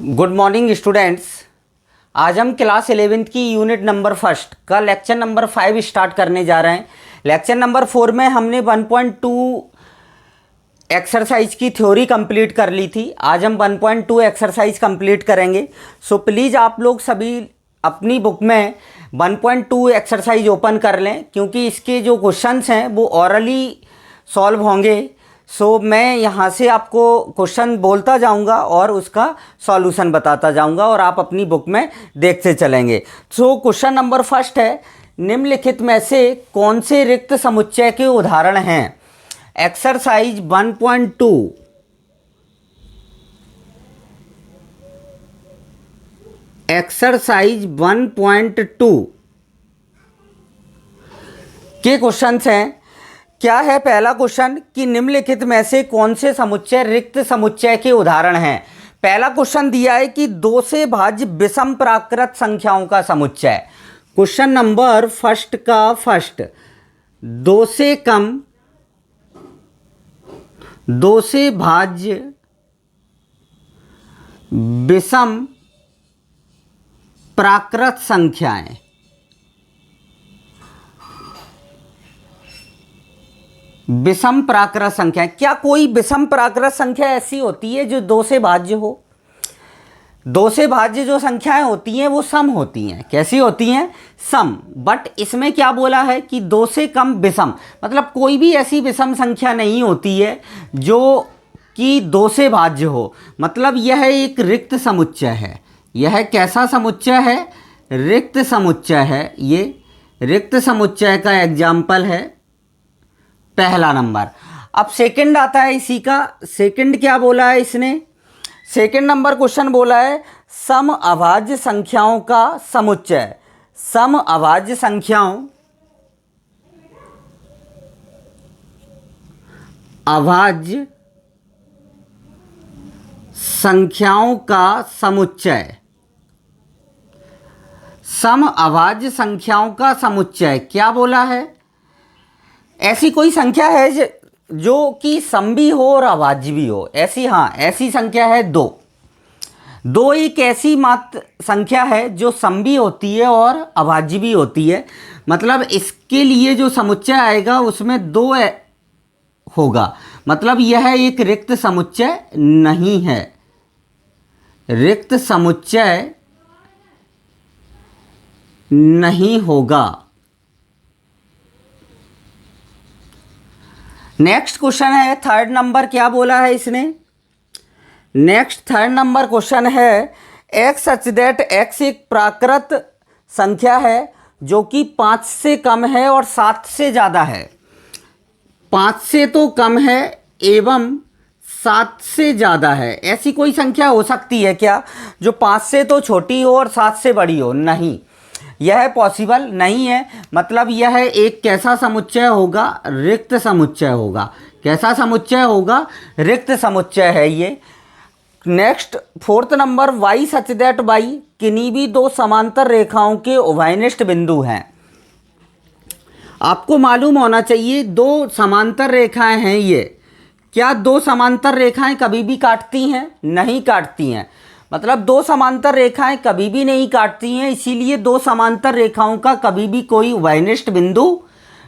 Good morning students. आज हम class 11th की यूनिट नंबर फर्स्ट का लेक्चर नंबर 5 स्टार्ट करने जा रहे हैं। लेक्चर नंबर 4 में हमने 1.2 एक्सरसाइज की थ्योरी कंप्लीट कर ली थी। आज हम 1.2 एक्सरसाइज कंप्लीट करेंगे। सो प्लीज़ आप लोग सभी अपनी बुक में 1.2 एक्सरसाइज ओपन कर लें, क्योंकि इसके जो क्वेश्चंस हैं वो ऑरली सॉल्व होंगे। सो मैं यहाँ से आपको क्वेश्चन बोलता जाऊँगा और उसका सॉल्यूशन बताता जाऊँगा और आप अपनी बुक में देखते चलेंगे। सो क्वेश्चन नंबर फर्स्ट है, निम्नलिखित में से कौन से रिक्त समुच्चय के उदाहरण हैं? एक्सरसाइज 1.2 एक्सरसाइज 1.2 के क्वेश्चंस हैं। क्या है पहला क्वेश्चन कि निम्नलिखित में से कौन से समुच्चय रिक्त समुच्चय के उदाहरण हैं? पहला क्वेश्चन दिया है कि 2 से भाज्य विषम प्राकृत संख्याओं का समुच्चय। क्वेश्चन नंबर फर्स्ट का फर्स्ट, 2 से भाज्य विषम प्राकृत संख्याएं। विषम प्राकृत संख्या, क्या कोई विषम प्राकृत संख्या ऐसी होती है जो 2 से भाज्य हो? 2 से भाज्य जो संख्याएं होती हैं वो सम होती हैं। कैसी होती हैं? सम। बट इसमें क्या बोला है कि 2 से कम विषम, मतलब कोई भी ऐसी विषम संख्या नहीं होती है जो कि 2 से भाज्य हो। मतलब यह एक रिक्त समुच्चय है। यह कैसा समुच्चय है? रिक्त समुच्चय है। ये रिक्त समुच्चय का एग्जाम्पल है पहला नंबर। अब सेकंड आता है इसी का। सेकंड क्या बोला है इसने? सेकंड नंबर क्वेश्चन बोला है सम अभाज्य संख्याओं का समुच्चय। सम अभाज्य संख्याओं, अभाज्य संख्याओं का समुच्चय। सम अभाज्य संख्याओं का समुच्चय क्या बोला है? ऐसी कोई संख्या है जो कि सम भी हो और अभाज्य भी हो। ऐसी, हाँ, ऐसी संख्या है 2। 2 एक ऐसी मात्र संख्या है जो सम भी होती है और अभाज्य भी होती है। मतलब इसके लिए जो समुच्चय आएगा उसमें 2 होगा। मतलब यह एक रिक्त समुच्चय नहीं है। रिक्त समुच्चय नहीं होगा। नेक्स्ट क्वेश्चन है थर्ड नंबर। क्या बोला है इसने? नेक्स्ट थर्ड नंबर क्वेश्चन है एक्स सच दैट एक्स एक प्राकृत संख्या है जो कि 5 से कम है और 7 से ज़्यादा है। 5 से तो कम है एवं 7 से ज़्यादा है। ऐसी कोई संख्या हो सकती है क्या जो 5 से तो छोटी हो और 7 से बड़ी हो? नहीं, यह पॉसिबल नहीं है। मतलब यह एक कैसा समुच्चय होगा? रिक्त समुच्चय होगा। कैसा समुच्चय होगा? रिक्त समुच्चय है ये। Next fourth number, Y such that Y किन्हीं भी 2 समांतर रेखाओं के उभयनिष्ठ बिंदु हैं। आपको मालूम होना चाहिए 2 समांतर रेखाएं हैं ये। क्या 2 समांतर रेखाएं कभी भी काटती हैं? नहीं काटती हैं। मतलब 2 समांतर रेखाएं कभी भी नहीं काटती हैं, इसीलिए 2 समांतर रेखाओं का कभी भी कोई उभयनिष्ठ बिंदु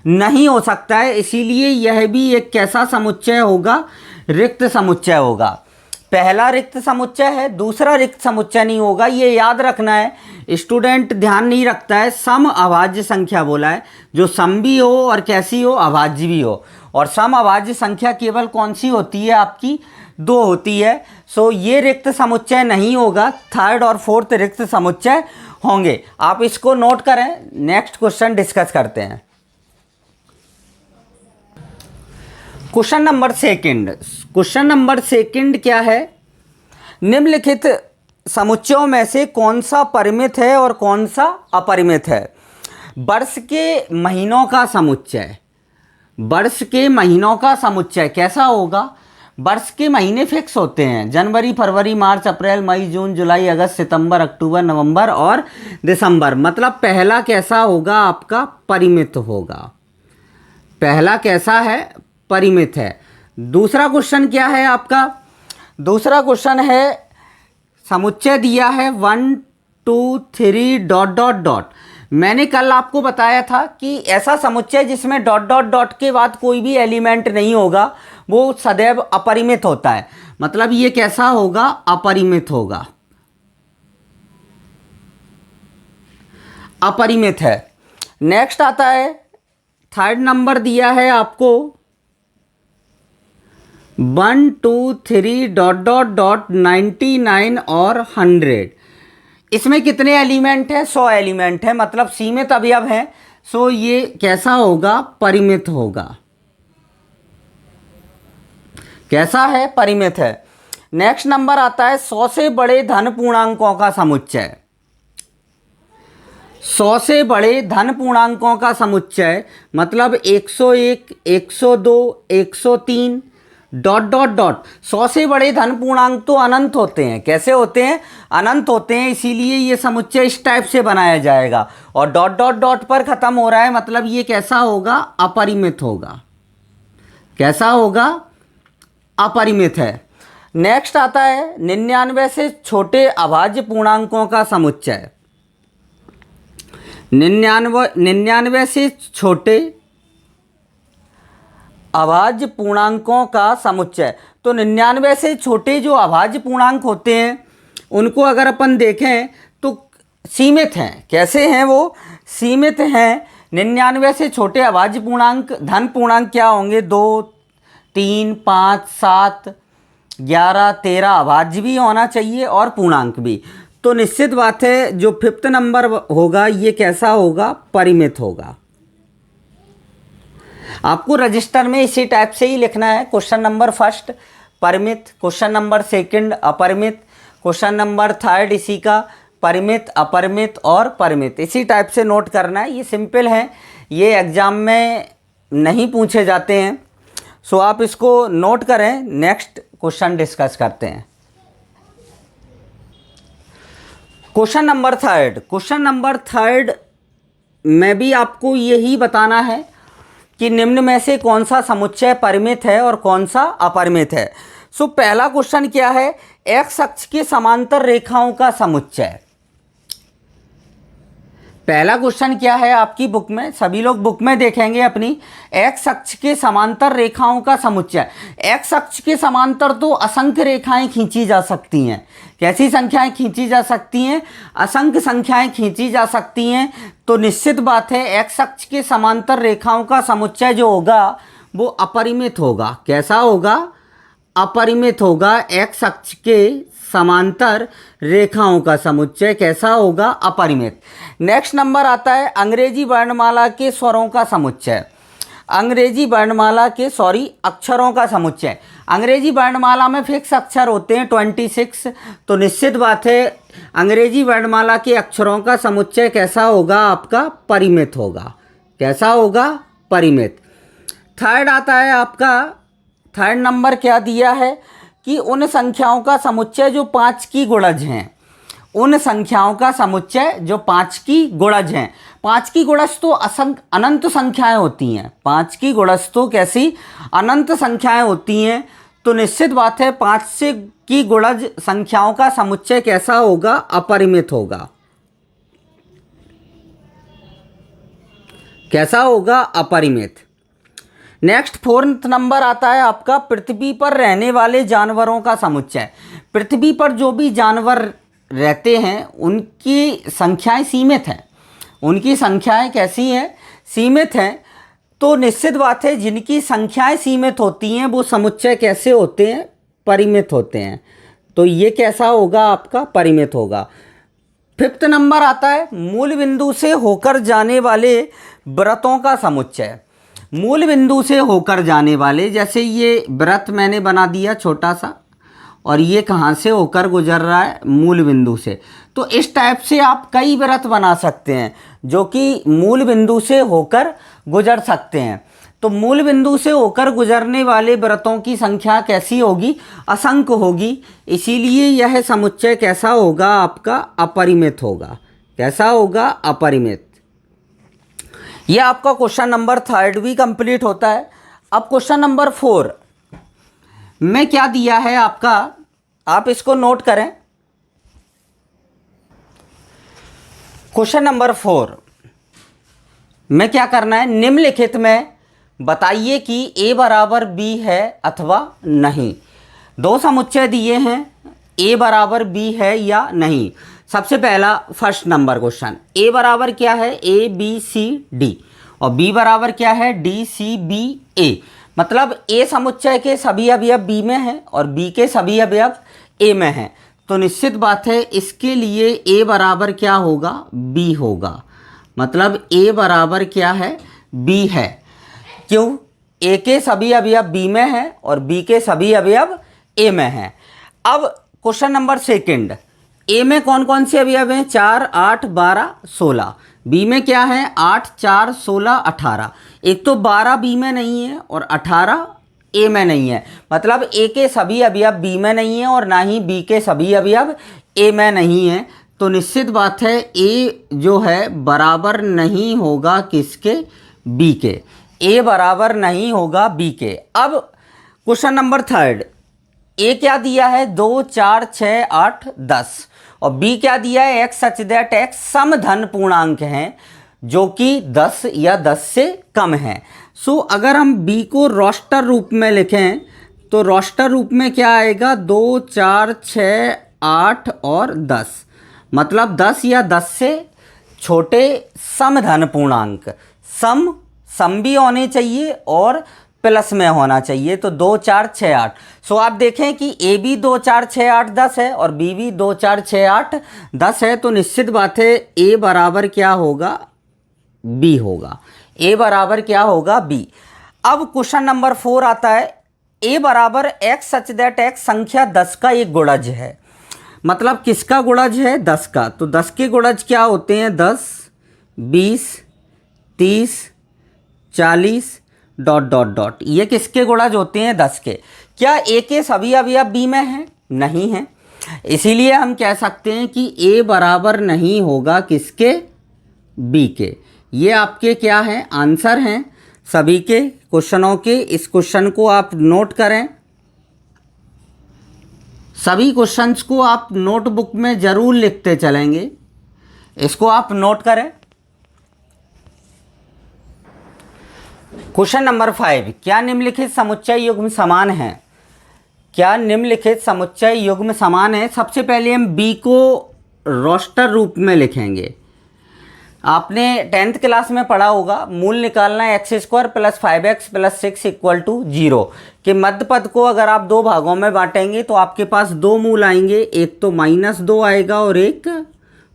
नहीं हो सकता है। इसीलिए यह भी एक कैसा समुच्चय होगा? रिक्त समुच्चय होगा। पहला रिक्त समुच्चय है, दूसरा रिक्त समुच्चय नहीं होगा। ये याद रखना है। स्टूडेंट ध्यान नहीं रखता है। सम अभाज्य संख्या बोला है, जो सम भी हो और कैसी हो? अभाज्य भी हो। और सम अभाज्य संख्या केवल कौन सी होती है? आपकी 2 होती है। सो ये रिक्त समुच्चय नहीं होगा। थर्ड और फोर्थ रिक्त समुच्चय होंगे। आप इसको नोट करें। नेक्स्ट क्वेश्चन डिस्कस करते हैं। Question number second. Question number second क्या है? निम्नलिखित समुच्चयों में से कौन सा परिमित है और कौन सा अपरिमित है? वर्ष के महीनों का समुच्चय। वर्ष के महीनों का समुच्चय कैसा होगा? वर्ष के महीने फिक्स होते हैं, जनवरी, फरवरी, मार्च, अप्रैल, मई, जून, जुलाई, अगस्त, सितंबर, अक्टूबर, नवंबर और दिसंबर। मतलब पहला कैसा होगा? आपका परिमित होगा। पहला कैसा है? परिमित है। दूसरा क्वेश्चन क्या है आपका? दूसरा क्वेश्चन है समुच्चय दिया है 1 2 3 डॉट डॉट डॉट। मैंने कल आपको बताया था कि ऐसा समुच्चय जिसमें डॉट डॉट डॉट के बाद कोई भी एलिमेंट नहीं होगा वो सदैव अपरिमित होता है। मतलब ये कैसा होगा? अपरिमित होगा, अपरिमित है। नेक्स्ट आता है, थर्ड नंबर दिया है आपको 1 2 3 डॉट डॉट डॉट 99 और 100। इसमें कितने एलिमेंट है? 100 एलिमेंट है, मतलब सीमित अवयव है। सो ये कैसा होगा? परिमित होगा। कैसा है? परिमित है। नेक्स्ट नंबर आता है 100 से बड़े धन पूर्णांकों का समुच्चय। 100 से बड़े धन पूर्णांकों का समुच्चय मतलब 101 102 103 डॉट डॉट डॉट। 100 से बड़े धन पूर्णांक तो अनंत होते हैं। कैसे होते हैं? अनंत होते हैं, इसीलिए ये समुच्चय इस टाइप से बनाया जाएगा। और डॉट डॉट डॉट पर खत्म हो रहा है, मतलब ये कैसा होगा? अपरिमित होगा। कैसा होगा? अपरिमित है। नेक्स्ट आता है 99 से छोटे अभाज्य पूर्णांकों का समुच्चय। 99 से छोटे अभाज्य पूर्णांकों का समुच्चय। तो 99 से छोटे जो अभाज्य पूर्णांक होते हैं उनको अगर अपन देखें तो सीमित हैं। कैसे हैं वो? सीमित हैं। 99 से छोटे अभाज्य पूर्णांक धन पूर्णांक क्या होंगे? 2 3 5 7 11 13 अभाज्य भी होना चाहिए और पूर्णांक भी। तो निश्चित बात है जो फिफ्थ नंबर होगा ये कैसा होगा? परिमित होगा। आपको रजिस्टर में इसी टाइप से ही लिखना है। क्वेश्चन नंबर फर्स्ट परिमित, क्वेश्चन नंबर सेकंड अपरिमित, क्वेश्चन नंबर थर्ड इसी का परिमित, अपरिमित और परिमित। इसी टाइप से नोट करना है। ये सिंपल है, ये एग्जाम में नहीं पूछे जाते हैं। सो आप इसको नोट करें। नेक्स्ट क्वेश्चन डिस्कस करते हैं। Question number third. Question number third में भी आपको यही बताना है कि निम्न में से कौन सा समुच्चय परिमित है और कौन सा अपरिमित है। सो पहला क्वेश्चन क्या है? एक्स अक्ष के समांतर रेखाओं का समुच्चय। पहला क्वेश्चन क्या है आपकी बुक में? सभी लोग बुक में देखेंगे अपनी। एक्स अक्ष के समांतर रेखाओं का समुच्चय। एक्स अक्ष के समांतर तो असंख्य रेखाएं खींची जा सकती हैं। कैसी संख्याएं खींची जा सकती हैं? असंख्य संख्याएं खींची जा सकती हैं। तो निश्चित बात है एक्स अक्ष के समांतर रेखाओं का समुच्चय जो होगा वो अपरिमित होगा। कैसा होगा? अपरिमित होगा। एक्स अक्ष के समांतर रेखाओं का समुच्चय कैसा होगा? अपरिमित। नेक्स्ट नंबर आता है अंग्रेजी वर्णमाला के स्वरों का समुच्चय। अंग्रेजी वर्णमाला के अक्षरों का समुच्चय। अंग्रेजी वर्णमाला में फिक्स अक्षर होते हैं 26। तो निश्चित बात है अंग्रेजी वर्णमाला के अक्षरों का समुच्चय कैसा होगा? आपका परिमित होगा। कैसा होगा? परिमित। थर्ड आता है आपका, थर्ड नंबर क्या दिया है कि उन संख्याओं का समुच्चय जो 5 की गुणज हैं। उन संख्याओं का समुच्चय जो 5 की गुणज हैं। 5 की गुणज तो अनंत संख्याएं होती हैं। 5 की गुणज तो कैसी? अनंत संख्याएं होती हैं। तो निश्चित बात है 5 से की गुणज संख्याओं का समुच्चय कैसा होगा? अपरिमित होगा। कैसा होगा? अपरिमित। नेक्स्ट फोर्थ नंबर आता है आपका पृथ्वी पर रहने वाले जानवरों का समुच्चय। पृथ्वी पर जो भी जानवर रहते हैं उनकी संख्याएं सीमित हैं। उनकी संख्याएं कैसी हैं? सीमित हैं। तो निश्चित बात है जिनकी संख्याएं सीमित होती हैं वो समुच्चय कैसे होते हैं? परिमित होते हैं। तो ये कैसा होगा? आपका परिमित होगा। फिफ्थ नंबर आता है मूल बिंदु से होकर जाने वाले वृत्तों का समुच्चय। मूल बिंदु से होकर जाने वाले, जैसे ये वृत्त मैंने बना दिया छोटा सा और ये कहाँ से होकर गुजर रहा है? मूल बिंदु से। तो इस टाइप से आप कई वृत्त बना सकते हैं जो कि मूल बिंदु से होकर गुजर सकते हैं। तो मूल बिंदु से होकर गुजरने वाले वृत्तों की संख्या कैसी होगी? असंख्य होगी। इसीलिए यह समुच्चय कैसा होगा? आपका अपरिमित होगा। कैसा होगा? अपरिमित। यह आपका क्वेश्चन नंबर थर्ड भी कंप्लीट होता है। अब क्वेश्चन नंबर 4 में क्या दिया है आपका, आप इसको नोट करें। क्वेश्चन नंबर 4 में क्या करना है, निम्नलिखित में बताइए कि a बराबर b है अथवा नहीं। दो समुच्चय दिए हैं, a बराबर b है या नहीं। सबसे पहला फर्स्ट नंबर क्वेश्चन, a बराबर क्या है, a b c d, और b बराबर क्या है, d c b a। मतलब a समुच्चय के सभी अवयव b में हैं और b के सभी अवयव a में हैं, तो निश्चित बात है इसके लिए a बराबर क्या होगा, b होगा। मतलब a बराबर क्या है, b है। क्यों, a के सभी अवयव b में हैं और b के सभी अवयव a में हैं। अब क्वेश्चन नंबर सेकंड, a में कौन कौन से अवयव हैं, 4 8 12 16। b में क्या है, 8 4 16 18। एक तो 12 b में नहीं है और 18 a में नहीं है। मतलब a के सभी अवयव b में नहीं है और ना ही b के सभी अवयव a में नहीं है। तो निश्चित बात है a जो है बराबर नहीं होगा किसके, b के। a बराबर नहीं होगा b के। अब क्वेश्चन नंबर थर्ड, a क्या दिया है, 2 4 6 8 10, और b क्या दिया है, x सच दैट x सम धन पूर्णांक हैं जो कि 10 या 10 से कम है। सो अगर हम b को रोस्टर रूप में लिखें तो रोस्टर रूप में क्या आएगा, 2 4 6 8 और 10। मतलब 10 या 10 से छोटे सम धन पूर्णांक, सम भी होने चाहिए और प्लस में होना चाहिए। तो 2 4 6 8। सो आप देखें कि ए भी 2 4 6 8 10 है और बी भी 2 4 6 8 10 है। तो निश्चित बात है ए बराबर क्या होगा, बी होगा। ए बराबर क्या होगा, बी। अब क्वेश्चन नंबर 4 आता है, ए बराबर एक्स सच दैट एक्स संख्या 10 का एक गुणज है। मतलब किसका गुणज है, 10 का। तो 10 के गुणज क्या होते हैं, 10 20 30 40 ... ये किसके गुणज होते हैं, 10 के। क्या ए के सभी अवयव बी में हैं, नहीं है। इसीलिए हम कह सकते हैं कि ए बराबर नहीं होगा किसके, बी के। ये आपके क्या हैं, आंसर हैं सभी के क्वेश्चनों के। इस क्वेश्चन को आप नोट करें, सभी क्वेश्चंस को आप नोटबुक में ज़रूर लिखते चलेंगे, इसको आप नोट करें। क्वेश्चन नंबर 5, क्या निम्नलिखित समुच्चय युग्म समान है। क्या निम्नलिखित समुच्चय युग्म समान है। सबसे पहले हम b को रोस्टर रूप में लिखेंगे। आपने 10th क्लास में पढ़ा होगा, मूल निकालना है x² + 5x + 6 = 0 के मध्य पद को अगर आप दो भागों में बांटेंगे तो आपके पास दो मूल आएंगे, एक तो -2 आएगा और एक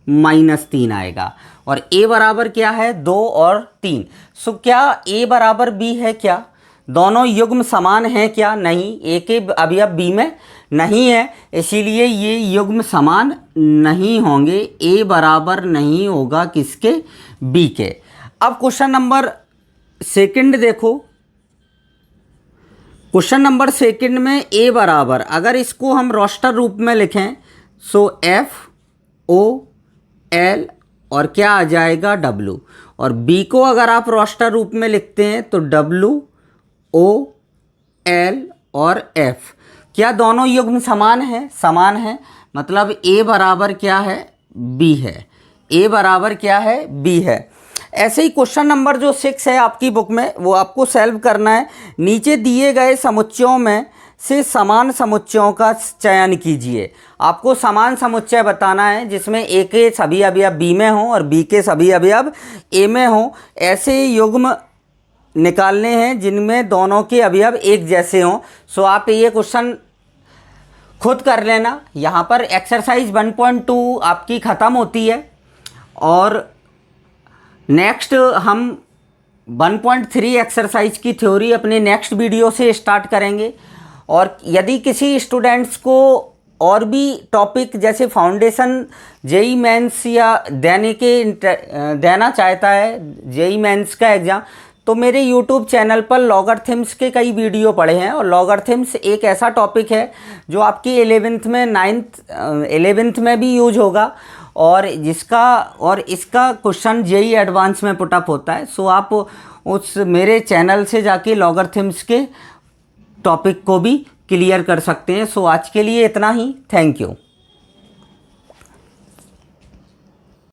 -3 आएगा। और a बराबर क्या है, 2 और 3। सो क्या a बराबर b है, क्या दोनों युग्म समान हैं, क्या नहीं। a के अवयव b में नहीं है, इसीलिए ये युग्म समान नहीं होंगे। a बराबर नहीं होगा किसके, b के। अब क्वेश्चन नंबर सेकंड देखो, क्वेश्चन नंबर सेकंड में a बराबर, अगर इसको हम रोस्टर रूप में लिखें सो f o l और क्या आ जाएगा, w। और b को अगर आप रोस्टर रूप में लिखते हैं तो w o l और f। क्या दोनों युग्म समान हैं, समान है। मतलब a बराबर क्या है, b है। a बराबर क्या है, b है। ऐसे ही क्वेश्चन नंबर जो 6 है आपकी बुक में, वो आपको सॉल्व करना है। नीचे दिए गए समुच्चयों में से समान समुच्चयों का चयन कीजिए। आपको समान समुच्चय बताना है जिसमें a के सभी अवयव b में हों और b के सभी अवयव a में हों। ऐसे युग्म निकालने हैं जिनमें दोनों के अवयव एक जैसे हों। सो आप ये क्वेश्चन खुद कर लेना। यहाँ पर एक्सरसाइज 1.2 आपकी ख़त्म होती है और नेक्स्ट हम 1.3 एक्सरसाइज की थ्योरी अपने नेक्स्ट वीडियो से स्टार्ट करेंगे। और यदि किसी स्टूडेंट्स को और भी टॉपिक जैसे फाउंडेशन जेई मेंस या देना चाहता है जेई मेंस का एग्ज़ाम, तो मेरे यूट्यूब चैनल पर लॉगरिथम्स के कई वीडियो पड़े हैं। और लॉगरिथम्स एक ऐसा टॉपिक है जो आपकी 11th में भी यूज होगा और इसका क्वेश्चन जेई एडवांस में पुटअप होता है। सो आप उस मेरे चैनल से जाके लॉगरिथम्स के टॉपिक को भी क्लियर कर सकते हैं। सो आज के लिए इतना ही। Thank you.